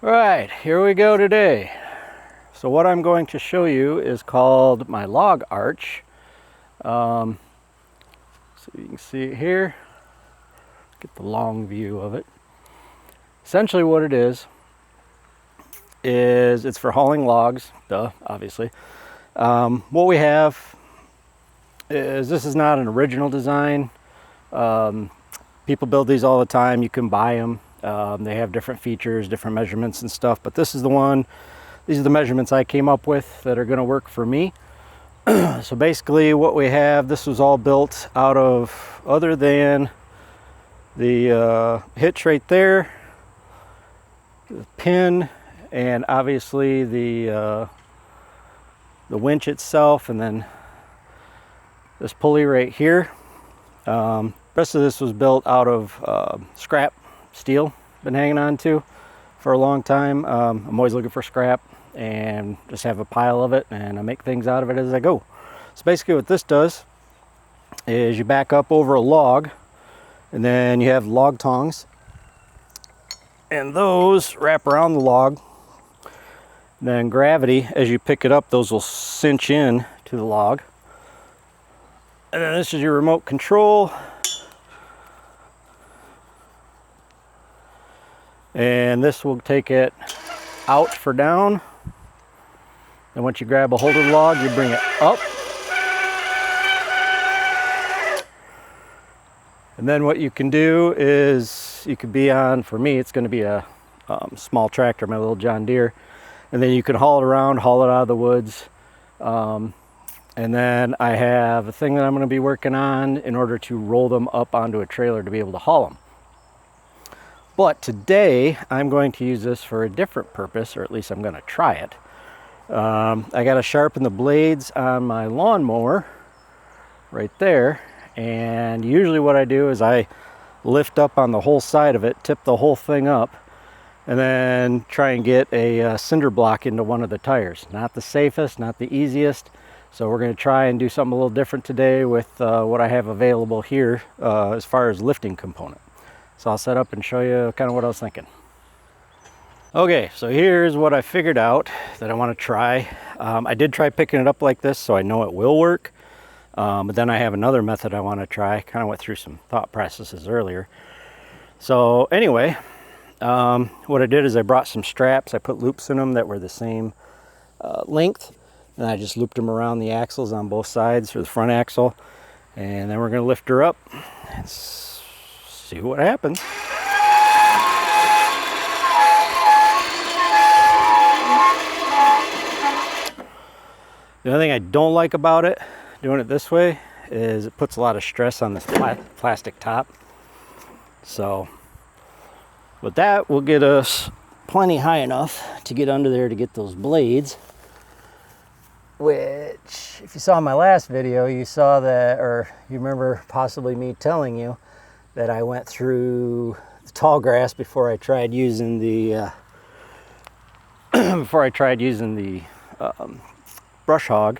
Right, here we go today. So what I'm going to show you is called my log arch. So you can see it here. Get the long view of it. Essentially what it is it's for hauling logs, duh, obviously. What we have is, this is not an original design. People build these all the time. You can buy them. They have different features, different measurements and stuff, but this is the one. These are the measurements I came up with that are going to work for me. So basically what we have, this was all built out of, other than the hitch right there, the pin, and obviously the winch itself, and then this pulley right here. Rest of this was built out of scrap steel, been hanging on to for a long time. I'm always looking for scrap and just have a pile of it, and I make things out of it as I go. So basically what this does is you back up over a log, and then you have log tongs, and those wrap around the log. Then gravity, as you pick it up, those will cinch in to the log. And then this is your remote control. And this will take it out for down. And once you grab a hold of the log, you bring it up. And then what you can do is, you could be on, for me, it's going to be a small tractor, my little John Deere. And then you can haul it around, haul it out of the woods. And then I have a thing that I'm going to be working on in order to roll them up onto a trailer to be able to haul them. But today I'm going to use this for a different purpose, or at least I'm going to try it. I got to sharpen the blades on my lawnmower right there. And usually what I do is I lift up on the whole side of it, tip the whole thing up, and then try and get a cinder block into one of the tires. Not the safest, not the easiest. So we're going to try and do something a little different today with what I have available here as far as lifting component. So I'll set up and show you kind of what I was thinking. Okay, so here's what I figured out that I want to try. I did try picking it up like this, so I know it will work. But then I have another method I want to try. Kind of went through some thought processes earlier. So anyway, what I did is I brought some straps. I put loops in them that were the same length. And I just looped them around the axles on both sides for the front axle. And then we're going to lift her up and see what happens. The only thing I don't like about it, doing it this way, is it puts a lot of stress on this plastic top. So, but that will get us plenty high enough to get under there to get those blades. Which, if you saw my last video, you saw that, or you remember possibly me telling you that I went through the tall grass before I tried using the brush hog,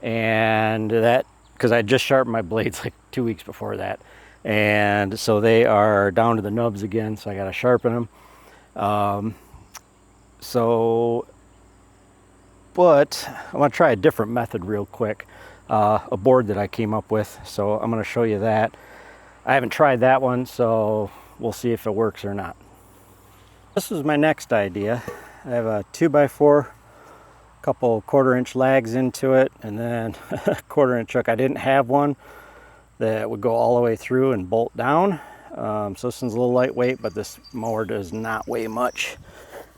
and that because I just sharpened my blades like 2 weeks before that, and so they are down to the nubs again. So I got to sharpen them. But I want to try a different method real quick, a board that I came up with. So I'm going to show you that. I haven't tried that one, so we'll see if it works or not. This is my next idea. I have a 2x4, couple 1/4-inch lags into it, and then a 1/4-inch hook. I didn't have one that would go all the way through and bolt down. So this one's a little lightweight, but this mower does not weigh much.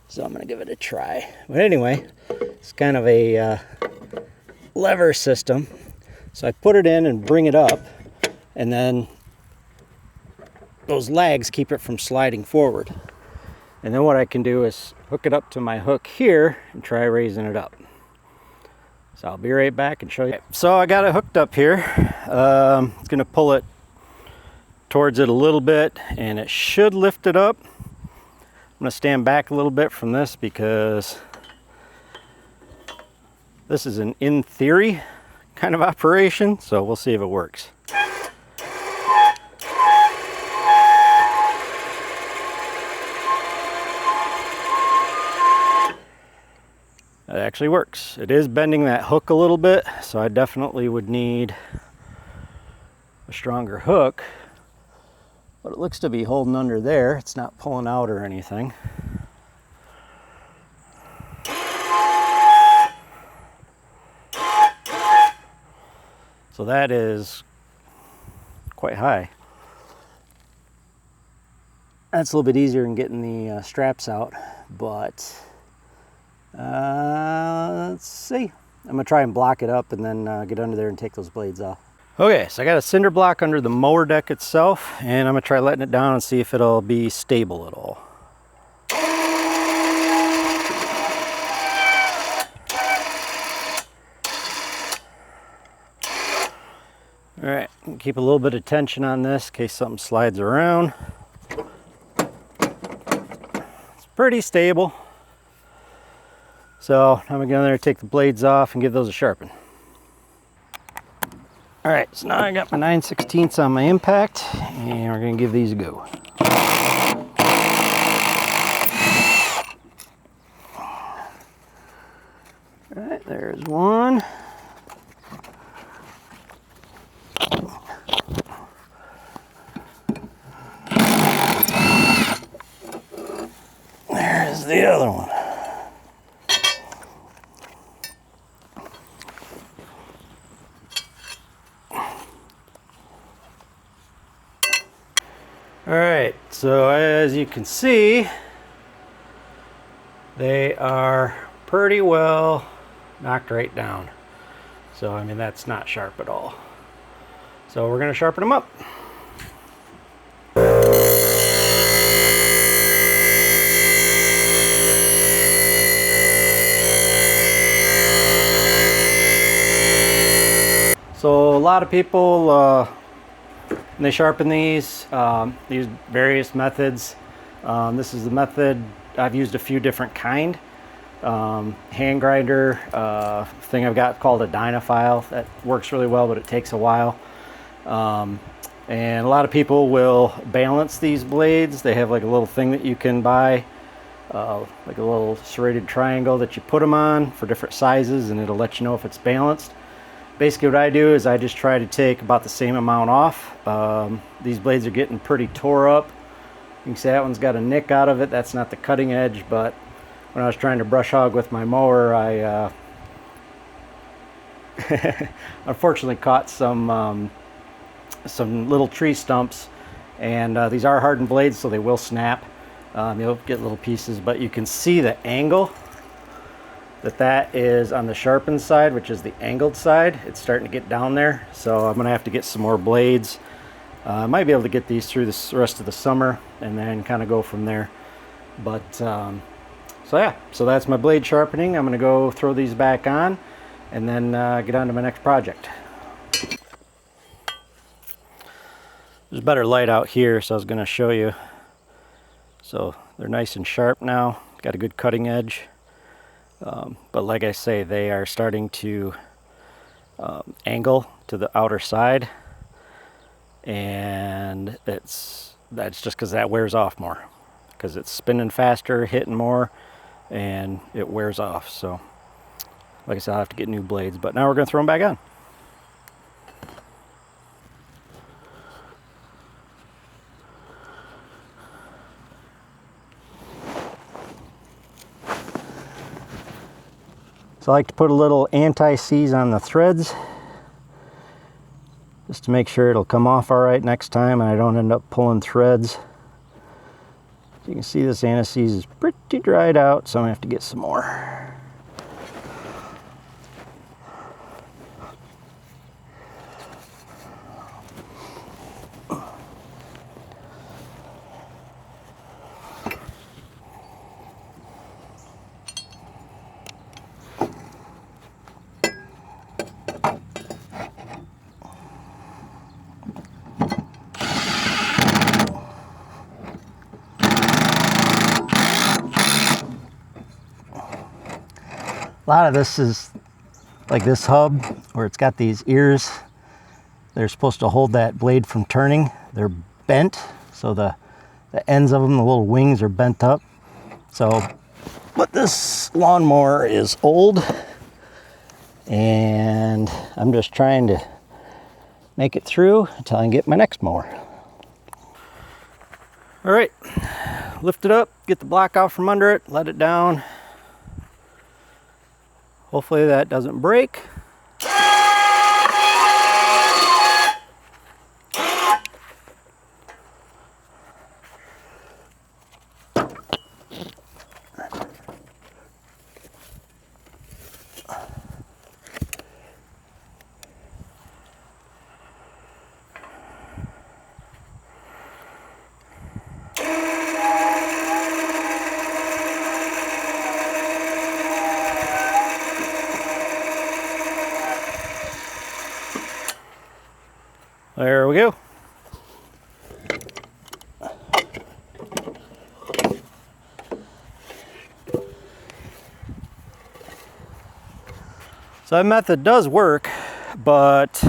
So I'm going to give it a try. But anyway, it's kind of a lever system. So I put it in and bring it up, and then those lags keep it from sliding forward. And then what I can do is hook it up to my hook here and try raising it up. So I'll be right back and show you. So I got it hooked up here. It's going to pull it towards it a little bit, and it should lift it up. I'm going to stand back a little bit from this because this is an in theory kind of operation, so we'll see if it works. It actually works. It is bending that hook a little bit, so I definitely would need a stronger hook. But it looks to be holding under there. It's not pulling out or anything. So that is quite high. That's a little bit easier than getting the straps out, but let's see. I'm gonna try and block it up and then get under there and take those blades off. Okay, so I got a cinder block under the mower deck itself, and I'm gonna try letting it down and see if it'll be stable at all. All right, keep a little bit of tension on this in case something slides around. It's pretty stable. So I'm gonna go in there, take the blades off and give those a sharpen. All right, so now I got my 9/16 on my impact, and we're gonna give these a go. All right, there's one. There's the other one. All right, so as you can see, they are pretty well knocked right down. So, I mean, that's not sharp at all. So we're gonna sharpen them up. So a lot of people, when they sharpen these, use various methods. This is the method. I've used a few different kind. Hand grinder thing I've got called a Dynafile. That works really well, but it takes a while. And a lot of people will balance these blades. They have like a little thing that you can buy, like a little serrated triangle that you put them on for different sizes, and it'll let you know if it's balanced. Basically what I do is I just try to take about the same amount off. These blades are getting pretty tore up. You can see that one's got a nick out of it. That's not the cutting edge, but when I was trying to brush hog with my mower, I unfortunately caught some little tree stumps, and these are hardened blades, so they will snap. You'll get little pieces, but you can see the angle that is on the sharpened side, which is the angled side. It's starting to get down there, so I'm gonna have to get some more blades. I might be able to get these through the rest of the summer and then kind of go from there. But so yeah, so that's my blade sharpening. I'm gonna go throw these back on and then get on to my next project. There's better light out here, so I was gonna show you. So they're nice and sharp now, got a good cutting edge. But like I say, they are starting to angle to the outer side, and that's just because that wears off more, because it's spinning faster, hitting more, and it wears off. So like I said, I'll have to get new blades, but now we're going to throw them back on. So I like to put a little anti-seize on the threads just to make sure it'll come off all right next time and I don't end up pulling threads. You can see this anti-seize is pretty dried out, so I'm gonna have to get some more. A lot of this is like this hub where it's got these ears. They're supposed to hold that blade from turning. They're bent, so the ends of them, the little wings, are bent up. So But this lawnmower is old, and I'm just trying to make it through until I can get my next mower. All right, lift it up, get the block out from under it, let it down. Hopefully that doesn't break. There we go. So that method does work, but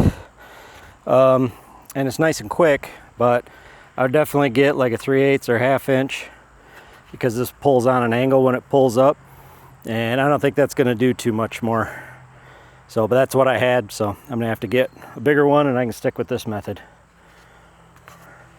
and it's nice and quick, but I would definitely get like a 3/8 or 1/2 inch, because this pulls on an angle when it pulls up, and I don't think that's going to do too much more. So, but that's what I had, so I'm gonna have to get a bigger one, and I can stick with this method.